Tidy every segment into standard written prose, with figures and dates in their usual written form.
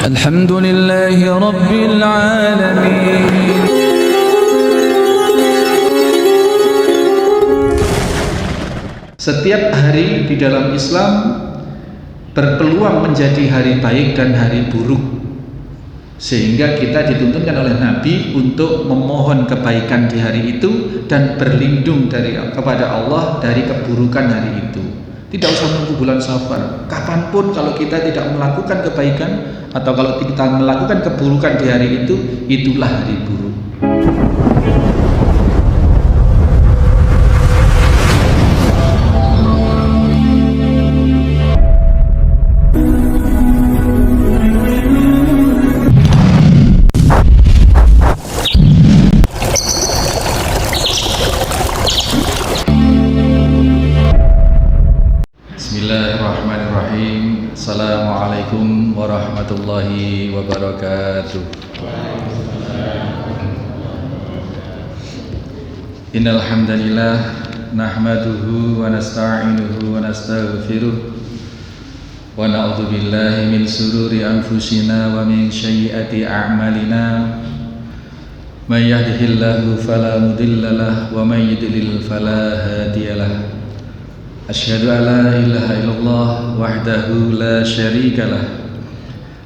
Alhamdulillahi Rabbil Alamin. Setiap hari di dalam Islam berpeluang menjadi hari baik dan hari buruk, sehingga kita dituntunkan oleh Nabi untuk memohon kebaikan di hari itu dan berlindung kepada Allah dari keburukan hari itu. Tidak usah menunggu bulan Safar, kapanpun kalau kita tidak melakukan kebaikan atau kalau kita melakukan keburukan di hari itu, itulah hari buruk. Bismillahirrahmanirrahim. Assalamualaikum warahmatullahi wabarakatuh. Innal hamdalillah nahmaduhu wa nasta'inuhu wa nastaghfiruh wa na'udzu billahi min shururi anfusina wa min sayyiati a'malina. May yahdihillahu fala mudhillalah wa may yudlil fala hadiyalah. Asyhadu an la ilaha illallah wahdahu la syarikalah.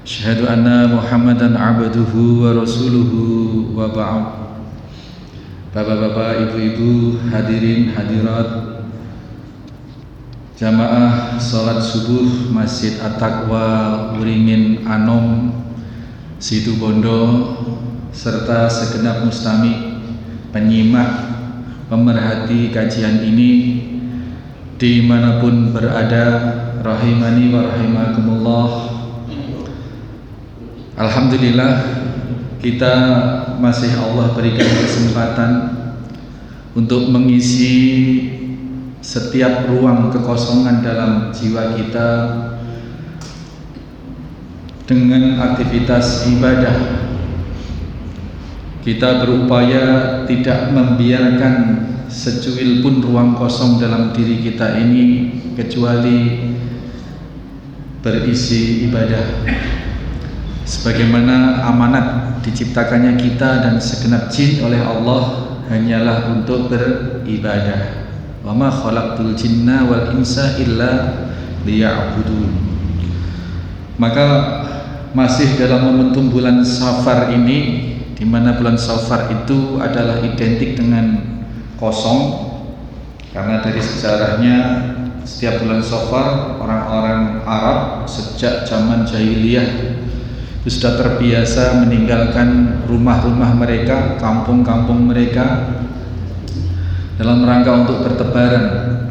Asyhadu anna Muhammadan abduhu wa rasuluhu wa ba'd. Bapak-bapak, ibu-ibu, hadirin hadirat jamaah salat subuh Masjid At-Taqwa Uringin Anom Situbondo serta segenap mustami penyimak pemerhati kajian ini dimanapun berada, rahimani wa rahimakumullah. Alhamdulillah, kita masih Allah berikan kesempatan untuk mengisi setiap ruang kekosongan dalam jiwa kita dengan aktivitas ibadah. Kita berupaya tidak membiarkan secuil pun ruang kosong dalam diri kita ini kecuali berisi ibadah, sebagaimana amanat diciptakannya kita dan segenap jin oleh Allah hanyalah untuk beribadah. Wa ma khalaqtul jinna wal insa illa liya'budun. Maka masih dalam momentum bulan Safar ini, di mana bulan Safar itu adalah identik dengan kosong, karena dari sejarahnya setiap bulan Safar orang-orang Arab sejak zaman jahiliyah itu sudah terbiasa meninggalkan rumah-rumah mereka, kampung-kampung mereka dalam rangka untuk bertebaran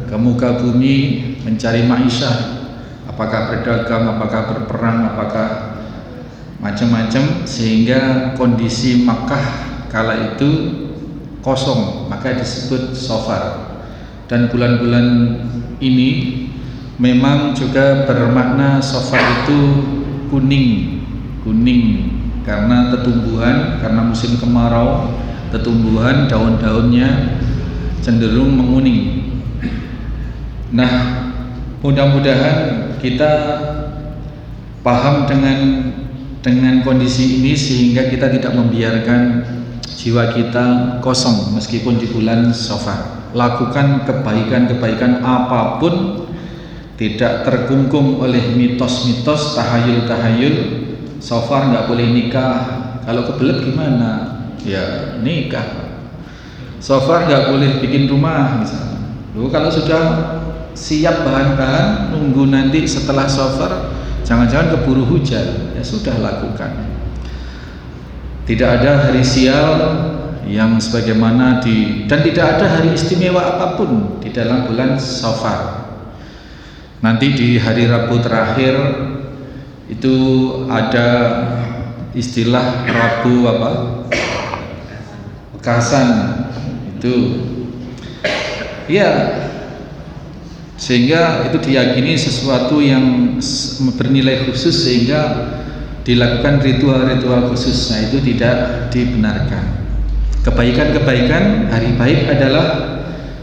ke muka bumi mencari ma'isyah, apakah berdagang, apakah berperang, apakah macam-macam, sehingga kondisi Makkah kala itu kosong, maka disebut Safar. Dan bulan-bulan ini memang juga bermakna Safar itu kuning karena tetumbuhan, karena musim kemarau, tetumbuhan daun-daunnya cenderung menguning. Nah, mudah-mudahan kita paham dengan kondisi ini sehingga kita tidak membiarkan jiwa kita kosong meskipun di bulan Safar. Lakukan kebaikan-kebaikan apapun, tidak terkungkung oleh mitos-mitos, tahayul-tahayul. Safar nggak boleh nikah, kalau kebelet gimana? Ya nikah. Safar nggak boleh bikin rumah misalnya. Loh, kalau sudah siap bahan-bahan, nunggu nanti setelah Safar, jangan-jangan keburu hujan, ya sudah lakukan. Tidak ada hari sial yang sebagaimana dan tidak ada hari istimewa apapun di dalam bulan Safar. Nanti di hari Rabu terakhir itu ada istilah Rabu Bekasan itu. Ya, sehingga itu diyakini sesuatu yang bernilai khusus sehingga dilakukan ritual-ritual khusus. Nah, itu tidak dibenarkan. Kebaikan-kebaikan, hari baik adalah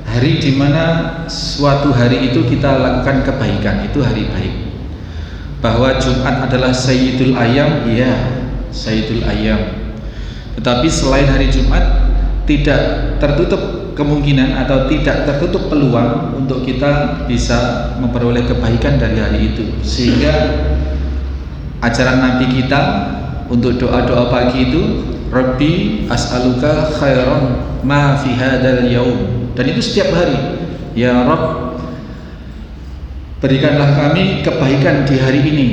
hari di mana suatu hari itu kita lakukan kebaikan, itu hari baik. bahwa Jumat adalah Sayyidul Ayyam, iya, Sayyidul Ayyam. Tetapi selain hari Jumat tidak tertutup kemungkinan atau tidak tertutup peluang untuk kita bisa memperoleh kebaikan dari hari itu. Sehingga ajaran Nabi kita untuk doa-doa pagi itu, Rabbi as'aluka khairan ma fi hadzal yaum, dan itu setiap hari. Ya Rabb, berikanlah kami kebaikan di hari ini,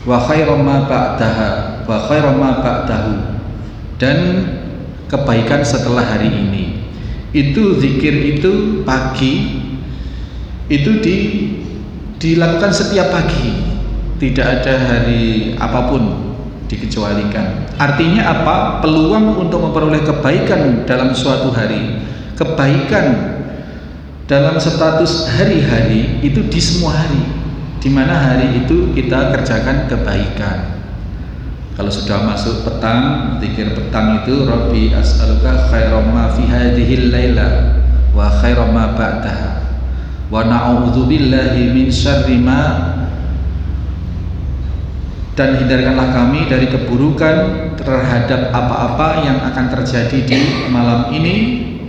wa khairan ma ba'daha wa khairan ma ba'dahu, dan kebaikan setelah hari ini. Itu zikir itu pagi itu dilakukan setiap pagi, tidak ada hari apapun dikecualikan. Artinya apa? Peluang untuk memperoleh kebaikan dalam suatu hari, kebaikan dalam status hari-hari itu di semua hari, di mana hari itu kita kerjakan kebaikan. Kalau sudah masuk petang, zikir petang itu Rabbi as'aluka khairam ma fi hadhil laila wa khairam ma ba'daha wa na'udzu billahi min syarri ma, dan hindarkanlah kami dari keburukan terhadap apa-apa yang akan terjadi di malam ini,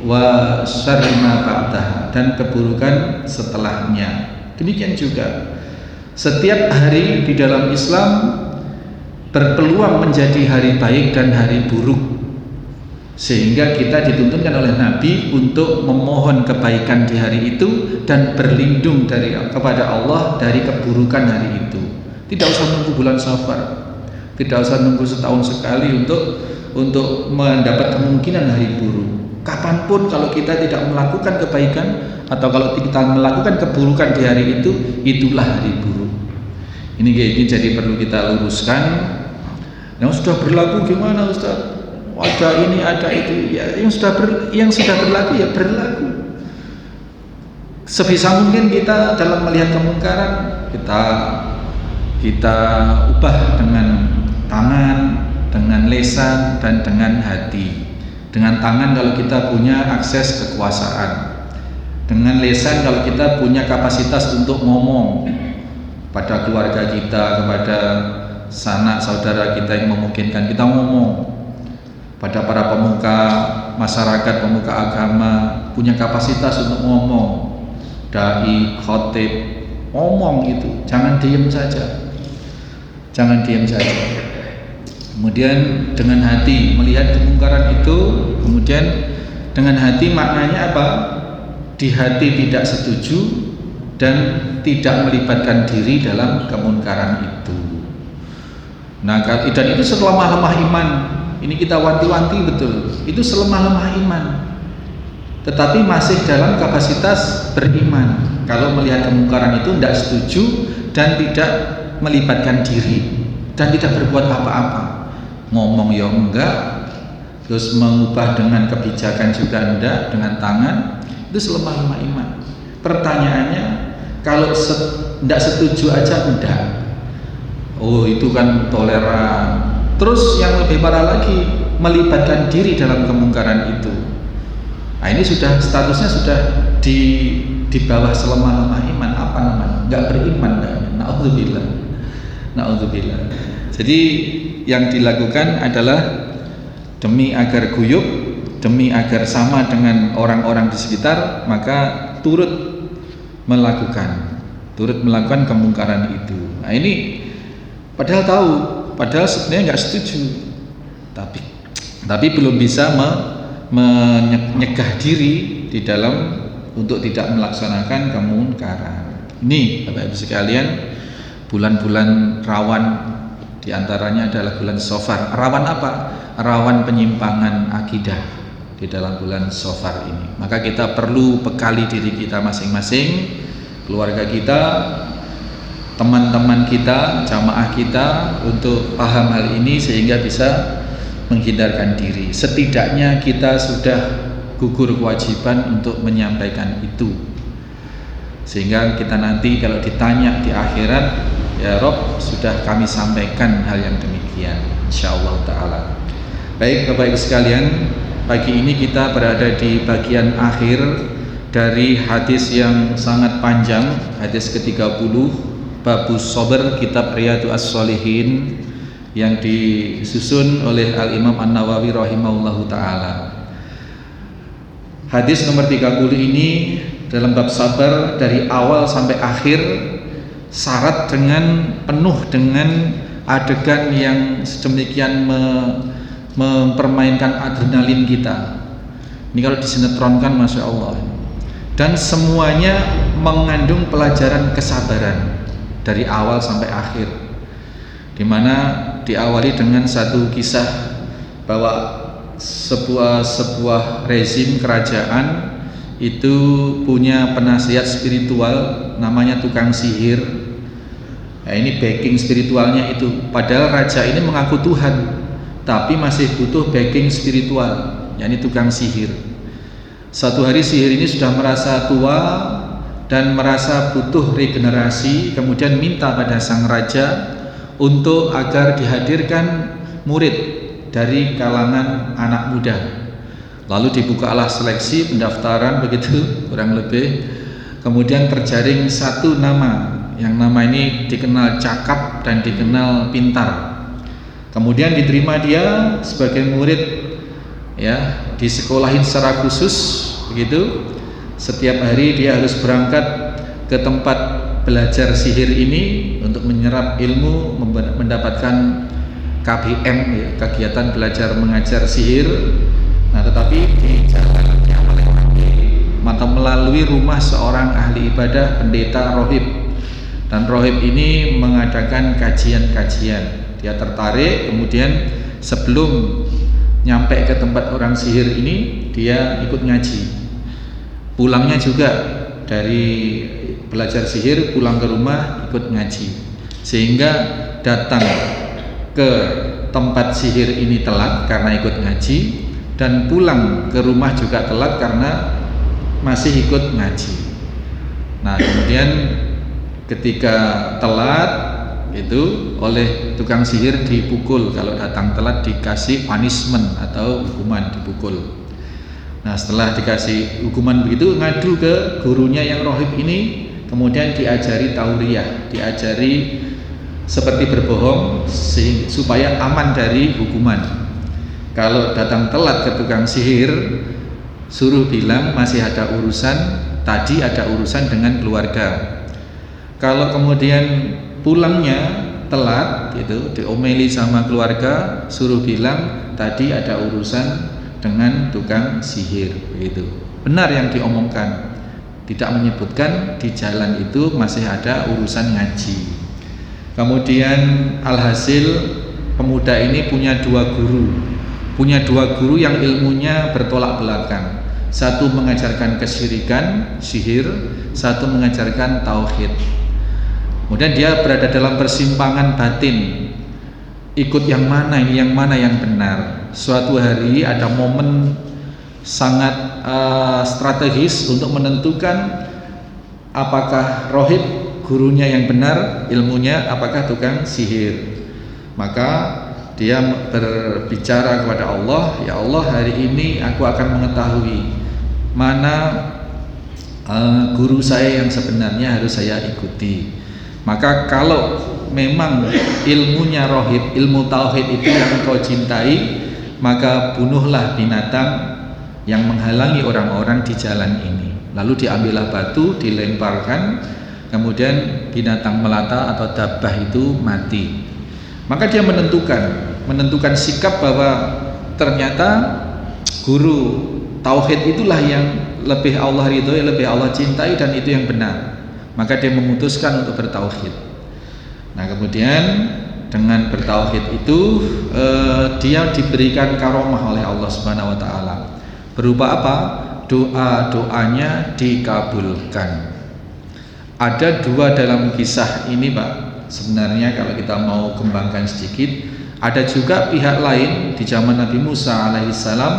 wa syarri ma ba'daha, dan keburukan setelahnya. Demikian juga setiap hari di dalam Islam berpeluang menjadi hari baik dan hari buruk, sehingga kita dituntunkan oleh Nabi untuk memohon kebaikan di hari itu dan berlindung kepada Allah dari keburukan hari itu. Tidak usah nunggu bulan Safar, tidak usah nunggu setahun sekali untuk mendapat kemungkinan hari buruk. Kapanpun kalau kita tidak melakukan kebaikan atau kalau kita melakukan keburukan di hari itu, itulah hari buruk. Ini jadi perlu kita luruskan. Yang sudah berlaku gimana Ustaz? Ada ini, ada itu. Ya, yang sudah berlaku ya berlaku. Sebisa mungkin kita dalam melihat kemungkaran, kita ubah dengan tangan, dengan lisan, dan dengan hati. Dengan tangan kalau kita punya akses kekuasaan, dengan lisan kalau kita punya kapasitas untuk ngomong pada keluarga kita, kepada sanak saudara kita yang memungkinkan kita ngomong, pada para pemuka masyarakat, pemuka agama punya kapasitas untuk ngomong, dai, khotib, ngomong itu, jangan diam saja, jangan diam saja. Kemudian dengan hati melihat kemungkaran itu, kemudian dengan hati maknanya apa? Di hati tidak setuju dan tidak melibatkan diri dalam kemungkaran itu. Nah, dan itu selemah-lemah iman. Ini kita wanti-wanti betul. Itu selemah-lemah iman. Tetapi masih dalam kapasitas beriman. Kalau melihat kemungkaran itu tidak setuju dan tidak melibatkan diri dan tidak berbuat apa-apa. Ngomong ya enggak, terus mengubah dengan kebijakan juga enggak, dengan tangan, itu selemah-lemah iman. Pertanyaannya, kalau enggak setuju aja enggak, oh itu kan toleran. Terus yang lebih parah lagi, melibatkan diri dalam kemungkaran itu. Nah ini sudah statusnya sudah di bawah selemah-lemah iman. Apa namanya? Enggak beriman namanya. Na'udzubillah. Na'udzubillah. Jadi yang dilakukan adalah demi agar guyup, demi agar sama dengan orang-orang di sekitar, maka turut melakukan kemungkaran itu. Nah ini padahal tahu, padahal sebenarnya nggak setuju, tapi belum bisa menyegah diri di dalam untuk tidak melaksanakan kemungkaran. Ini Bapak Ibu sekalian, bulan-bulan rawan. Di antaranya adalah bulan Safar. Rawan apa? Rawan penyimpangan akidah di dalam bulan Safar ini. Maka kita perlu bekali diri kita masing-masing, keluarga kita, teman-teman kita, jamaah kita untuk paham hal ini sehingga bisa menghindarkan diri. Setidaknya kita sudah gugur kewajiban untuk menyampaikan itu. Sehingga kita nanti kalau ditanya di akhirat, ya Rob, sudah kami sampaikan hal yang demikian, insyaallah ta'ala. Baik Bapak Ibu sekalian, pagi ini kita berada di bagian akhir dari hadis yang sangat panjang, hadis ke-30, Babus Sabr, kitab Riyadhus Shalihin yang disusun oleh Al-Imam An-Nawawi rahimahullahu taala. Hadis nomor 30 ini dalam bab sabar dari awal sampai akhir syarat dengan penuh dengan adegan yang sedemikian mempermainkan adrenalin kita. Ini kalau disinetronkan Masya Allah. Dan semuanya mengandung pelajaran kesabaran dari awal sampai akhir, dimana diawali dengan satu kisah bahwa sebuah rezim kerajaan itu punya penasihat spiritual namanya tukang sihir. Nah, ini backing spiritualnya itu, padahal raja ini mengaku Tuhan tapi masih butuh backing spiritual, yakni tukang sihir. Suatu hari sihir ini sudah merasa tua dan merasa butuh regenerasi, kemudian minta pada sang raja untuk agar dihadirkan murid dari kalangan anak muda. Lalu dibukalah seleksi pendaftaran begitu kurang lebih. Kemudian terjaring satu nama, yang nama ini dikenal cakap dan dikenal pintar. Kemudian diterima dia sebagai murid, ya, disekolahin secara khusus begitu. Setiap hari dia harus berangkat ke tempat belajar sihir ini untuk menyerap ilmu, mendapatkan KBM, ya, kegiatan belajar mengajar sihir. Nah, tetapi di jalannya melalui rumah seorang ahli ibadah, pendeta rohib, dan rohib ini mengadakan kajian-kajian. Dia tertarik, kemudian sebelum nyampe ke tempat orang sihir ini dia ikut ngaji. Pulangnya juga dari belajar sihir, pulang ke rumah ikut ngaji, sehingga datang ke tempat sihir ini telat karena ikut ngaji, dan pulang ke rumah juga telat karena masih ikut ngaji. Nah, kemudian ketika telat itu oleh tukang sihir dipukul, kalau datang telat dikasih punishment atau hukuman, dipukul. Nah, setelah dikasih hukuman begitu, ngadu ke gurunya yang rohib ini, kemudian diajari tauriyah, diajari seperti berbohong supaya aman dari hukuman. Kalau datang telat ke tukang sihir, suruh bilang masih ada urusan, tadi ada urusan dengan keluarga. Kalau kemudian pulangnya telat gitu, diomeli sama keluarga, suruh bilang tadi ada urusan dengan tukang sihir begitu. Benar yang diomongkan, tidak menyebutkan di jalan itu masih ada urusan ngaji. Kemudian alhasil pemuda ini punya dua guru yang ilmunya bertolak belakang. Satu mengajarkan kesyirikan, sihir, satu mengajarkan tauhid. Kemudian dia berada dalam persimpangan batin, ikut yang mana ini, yang mana yang benar. Suatu hari ada momen sangat strategis untuk menentukan apakah rohib gurunya yang benar ilmunya, apakah tukang sihir. Maka dia berbicara kepada Allah, ya Allah, hari ini aku akan mengetahui mana guru saya yang sebenarnya harus saya ikuti. Maka kalau memang ilmunya rohib, ilmu tauhid itu yang kau cintai, maka bunuhlah binatang yang menghalangi orang-orang di jalan ini. Lalu diambillah batu, dilemparkan, kemudian binatang melata atau dabbah itu mati. Maka dia menentukan sikap bahwa ternyata guru tauhid itulah yang lebih Allah ridhoi, lebih Allah cintai, dan itu yang benar. Maka dia memutuskan untuk bertauhid. Nah, kemudian dengan bertauhid itu dia diberikan karomah oleh Allah Subhanahu wa taala. Berupa apa? Doa-doanya dikabulkan. Ada dua dalam kisah ini, Pak. Sebenarnya kalau kita mau kembangkan sedikit, ada juga pihak lain di zaman Nabi Musa alaihissalam,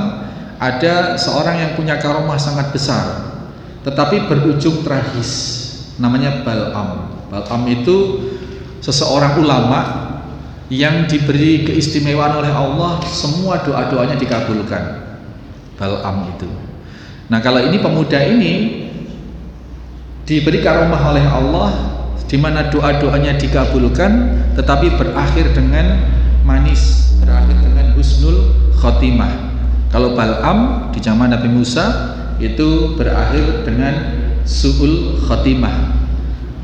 ada seorang yang punya karomah sangat besar, tetapi berujung tragis. Namanya Bal'am. Bal'am itu seseorang ulama yang diberi keistimewaan oleh Allah, semua doa-doanya dikabulkan. Bal'am itu. Nah, kalau ini pemuda ini diberi karomah oleh Allah di mana doa-doanya dikabulkan tetapi berakhir dengan manis, berakhir dengan husnul khotimah. Kalau Bal'am di zaman Nabi Musa itu berakhir dengan su'ul khotimah.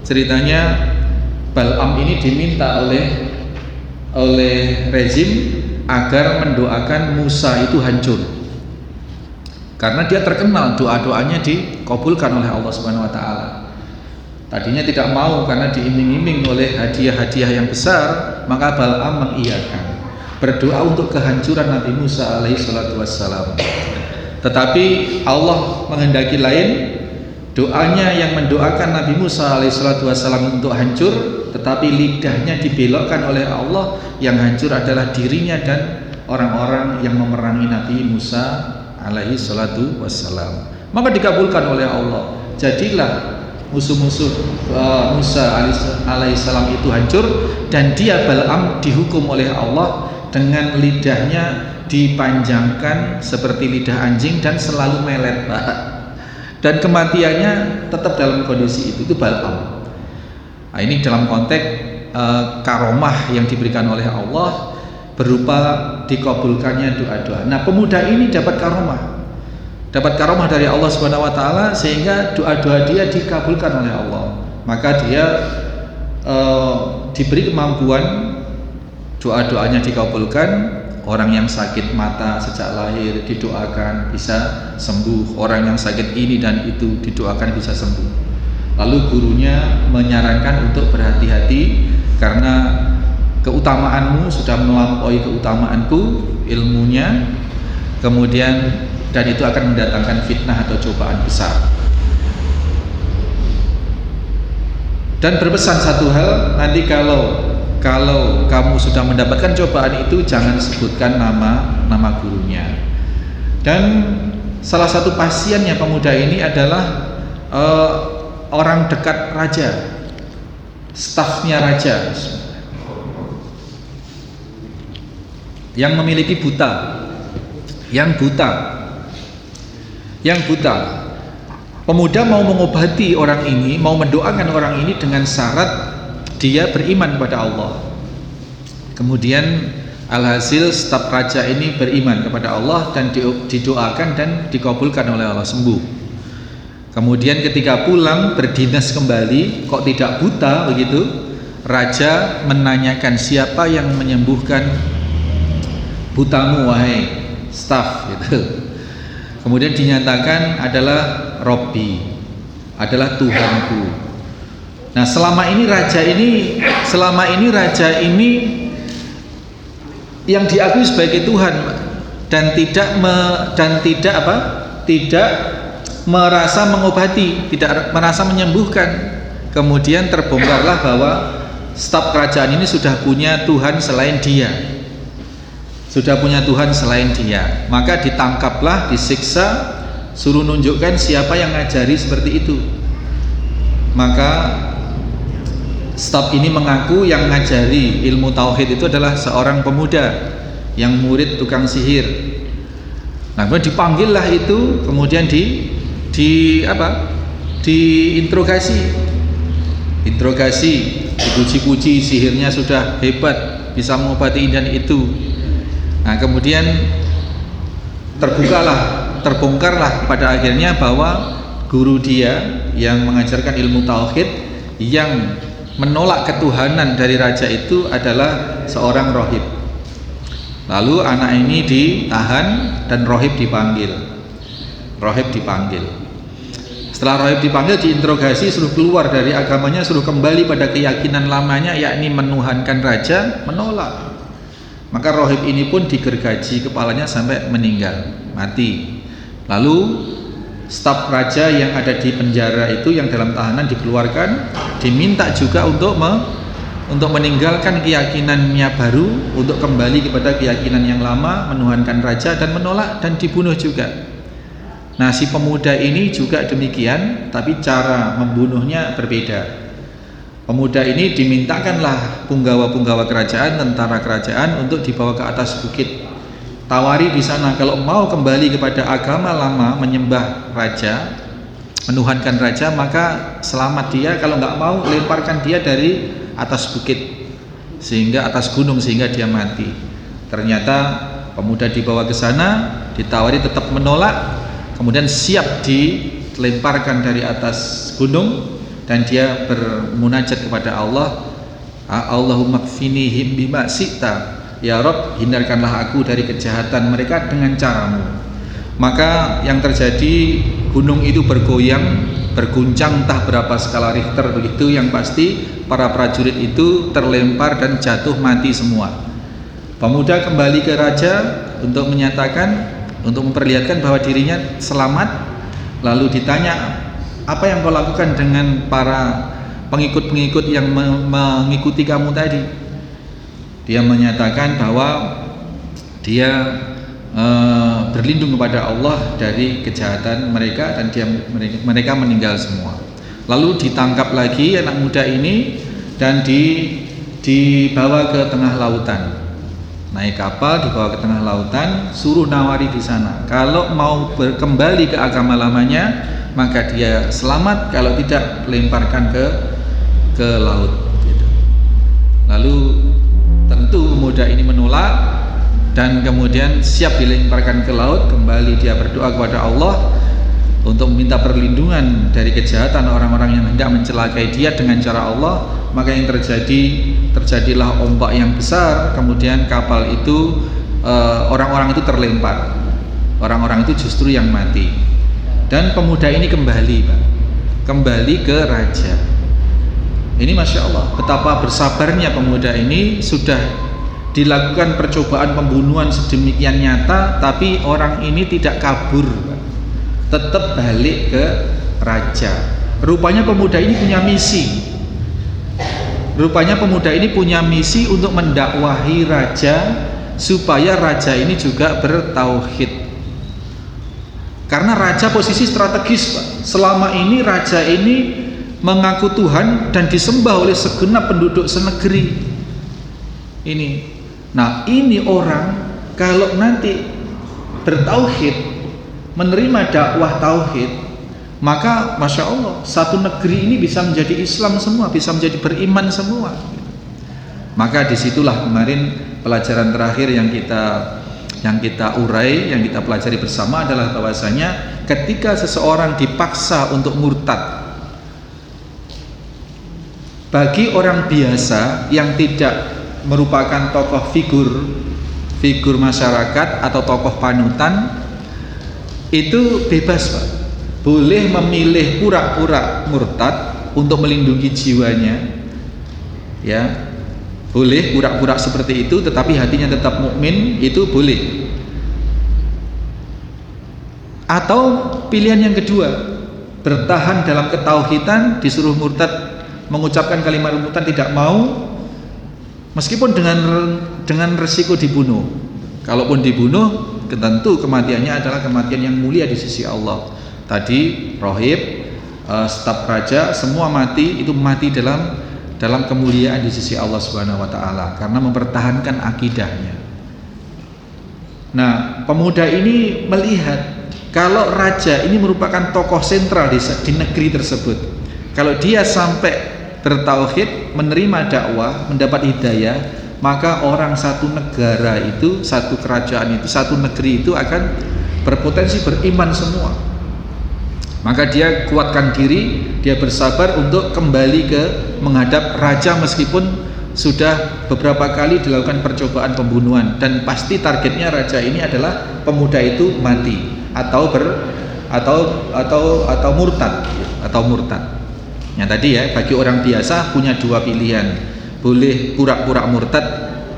Ceritanya Bal'am ini diminta oleh rezim agar mendoakan Musa itu hancur, karena dia terkenal doa-doanya dikabulkan oleh Allah Subhanahu wa taala. Tadinya tidak mau karena diiming-iming oleh hadiah-hadiah yang besar, maka Bal'am mengiyakan, berdoa untuk kehancuran Nabi Musa alaihi salatu wassalam. Tetapi Allah menghendaki lain, doanya yang mendoakan Nabi Musa alaihi salatu wassalam untuk hancur, tetapi lidahnya dibelokkan oleh Allah, yang hancur adalah dirinya dan orang-orang yang memerangi Nabi Musa alaihi salatu wassalam. Maka dikabulkan oleh Allah, jadilah musuh-musuh Musa alaihissalam itu hancur, dan dia Bal'am dihukum oleh Allah dengan lidahnya dipanjangkan seperti lidah anjing dan selalu melet, dan kematiannya tetap dalam kondisi itu Bal'am. Nah, ini dalam konteks karomah yang diberikan oleh Allah berupa dikabulkannya doa-doa. Nah, pemuda ini dapat karomah dari Allah Subhanahu wa taala sehingga doa-doa dia dikabulkan oleh Allah. Maka dia diberi kemampuan, doa-doanya dikabulkan. Orang yang sakit mata sejak lahir didoakan bisa sembuh, orang yang sakit ini dan itu didoakan bisa sembuh. Lalu gurunya menyarankan untuk berhati-hati karena keutamaanmu sudah melampaui keutamaanku, ilmunya, kemudian dan itu akan mendatangkan fitnah atau cobaan besar. Dan berpesan satu hal, nanti kalau kamu sudah mendapatkan cobaan itu, jangan sebutkan nama gurunya. Dan salah satu pasiennya pemuda ini adalah orang dekat raja, stafnya raja, yang memiliki yang buta. Pemuda mau mengobati orang ini, mau mendoakan orang ini dengan syarat dia beriman pada Allah. Kemudian alhasil staf raja ini beriman kepada Allah dan didoakan dan dikabulkan oleh Allah, sembuh. Kemudian ketika pulang berdinas kembali, kok tidak buta begitu, raja menanyakan, siapa yang menyembuhkan butamu wahai staf gitu. Kemudian dinyatakan adalah Robbi, adalah Tuhanku. Nah, selama ini raja ini yang diakui sebagai Tuhan dan tidak merasa mengobati, tidak merasa menyembuhkan. Kemudian terbongkarlah bahwa staf kerajaan ini sudah punya Tuhan selain dia. Maka ditangkaplah, disiksa, suruh nunjukkan siapa yang ngajari seperti itu. Maka staf ini mengaku yang ngajari ilmu tauhid itu adalah seorang pemuda yang murid tukang sihir. Nah, kemudian dipanggillah itu, kemudian diinterogasi, dipuji-puji, sihirnya sudah hebat, bisa mengobati ini dan itu. Nah, kemudian terbongkarlah pada akhirnya bahwa guru dia yang mengajarkan ilmu tauhid yang menolak ketuhanan dari raja itu adalah seorang rohib. Lalu anak ini ditahan dan rohib dipanggil. Setelah rohib dipanggil, diinterogasi, suruh keluar dari agamanya, suruh kembali pada keyakinan lamanya, yakni menuhankan raja, menolak. Maka rohib ini pun digergaji kepalanya sampai meninggal, mati. Lalu staf raja yang ada di penjara itu, yang dalam tahanan, dikeluarkan, diminta juga untuk meninggalkan keyakinannya baru, untuk kembali kepada keyakinan yang lama, menuhankan raja, dan menolak dan dibunuh juga. Nah, si pemuda ini juga demikian, tapi cara membunuhnya berbeda. Pemuda ini dimintakanlah punggawa-punggawa kerajaan, tentara kerajaan untuk dibawa ke atas bukit. Tawari di sana, kalau mau kembali kepada agama lama menyembah raja, menuhankan raja, maka selamat dia. Kalau nggak mau, lemparkan dia dari atas bukit, sehingga atas gunung, sehingga dia mati. Ternyata pemuda dibawa ke sana, ditawari, tetap menolak, kemudian siap dilemparkan dari atas gunung, dan dia bermunajat kepada Allah, Allahumma kfinihim bima syi'ta, ya Rob, hindarkanlah aku dari kejahatan mereka dengan caramu. Maka yang terjadi, gunung itu bergoyang, berguncang entah berapa skala Richter begitu, yang pasti para prajurit itu terlempar dan jatuh mati semua. Pemuda kembali ke raja untuk menyatakan, untuk memperlihatkan bahwa dirinya selamat. Lalu ditanya, apa yang kau lakukan dengan para pengikut-pengikut yang mengikuti kamu tadi? Dia menyatakan bahwa dia berlindung kepada Allah dari kejahatan mereka, dan mereka meninggal semua. Lalu ditangkap lagi anak muda ini dan dibawa ke tengah lautan. Naik kapal, dibawa ke tengah lautan, suruh nawari di sana. Kalau mau kembali ke agama lamanya, maka dia selamat, kalau tidak lemparkan ke laut. Lalu tentu pemuda ini menolak, dan kemudian siap dilemparkan ke laut. Kembali dia berdoa kepada Allah untuk meminta perlindungan dari kejahatan orang-orang yang hendak mencelakai dia dengan cara Allah. Maka yang terjadilah ombak yang besar, kemudian kapal itu, orang-orang itu terlempar, orang-orang itu justru yang mati. Dan pemuda ini kembali ke raja. Ini Masya Allah, betapa bersabarnya pemuda ini. Sudah dilakukan percobaan pembunuhan sedemikian nyata, tapi orang ini tidak kabur, tetap balik ke raja. Rupanya pemuda ini punya misi. Untuk mendakwahi raja, supaya raja ini juga bertauhid. Karena raja posisi strategis, Pak. Selama ini raja ini mengaku Tuhan dan disembah oleh segenap penduduk senegeri ini. Nah, ini orang kalau nanti bertauhid, menerima dakwah tauhid, maka Masya Allah, satu negeri ini bisa menjadi Islam semua, bisa menjadi beriman semua. Maka disitulah kemarin pelajaran terakhir yang kita urai, yang kita pelajari bersama adalah bahwasanya ketika seseorang dipaksa untuk murtad, bagi orang biasa yang tidak merupakan tokoh figur masyarakat atau tokoh panutan, itu bebas, Pak. Boleh memilih pura-pura murtad untuk melindungi jiwanya, ya, boleh pura-pura seperti itu, tetapi hatinya tetap mukmin, itu boleh. Atau pilihan yang kedua, bertahan dalam ketauhidan, disuruh murtad, mengucapkan kalimat murtad, tidak mau, meskipun dengan resiko dibunuh. Kalaupun dibunuh, tentu kematiannya adalah kematian yang mulia di sisi Allah. Tadi rohib, staf raja, semua mati, itu mati dalam kemuliaan di sisi Allah Subhanahu wa taala karena mempertahankan akidahnya. Nah, pemuda ini melihat kalau raja ini merupakan tokoh sentral di negeri tersebut. Kalau dia sampai bertauhid, menerima dakwah, mendapat hidayah, maka orang satu negara itu, satu kerajaan itu, satu negeri itu akan berpotensi beriman semua. Maka dia kuatkan diri, dia bersabar untuk kembali ke menghadap raja, meskipun sudah beberapa kali dilakukan percobaan pembunuhan, dan pasti targetnya raja ini adalah pemuda itu mati atau murtad. Yang tadi ya, bagi orang biasa punya dua pilihan, boleh pura-pura murtad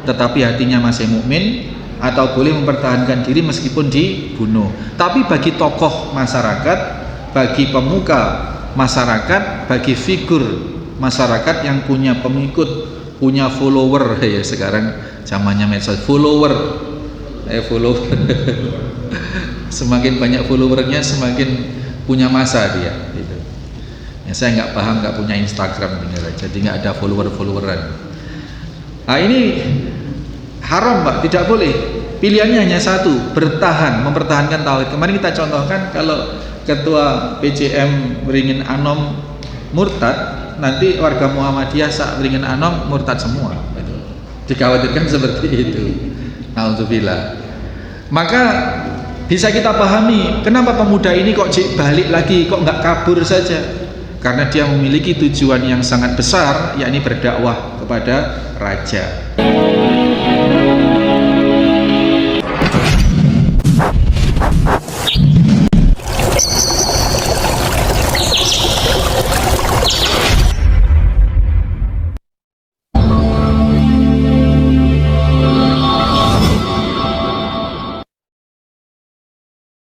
tetapi hatinya masih mukmin, atau boleh mempertahankan diri meskipun dibunuh. Tapi bagi tokoh masyarakat, bagi pemuka masyarakat, bagi figur masyarakat yang punya pengikut, punya follower, ya sekarang zamannya medsos, follower. Semakin banyak followernya, semakin punya masa dia. Gitu. Ya, saya nggak paham, nggak punya Instagram bener, jadi nggak ada followeran. Nah ini haram, Pak, tidak boleh. Pilihannya hanya satu, bertahan, mempertahankan tauhid. Kemarin kita contohkan, kalau ketua PCM Beringin Anom murtad, nanti warga Muhammadiyah sak Beringin Anom murtad semua. Dikhawatirkan seperti itu. Nauzubillah. Maka bisa kita pahami kenapa pemuda ini kok balik lagi, kok nggak kabur saja, karena dia memiliki tujuan yang sangat besar, yakni berdakwah kepada raja.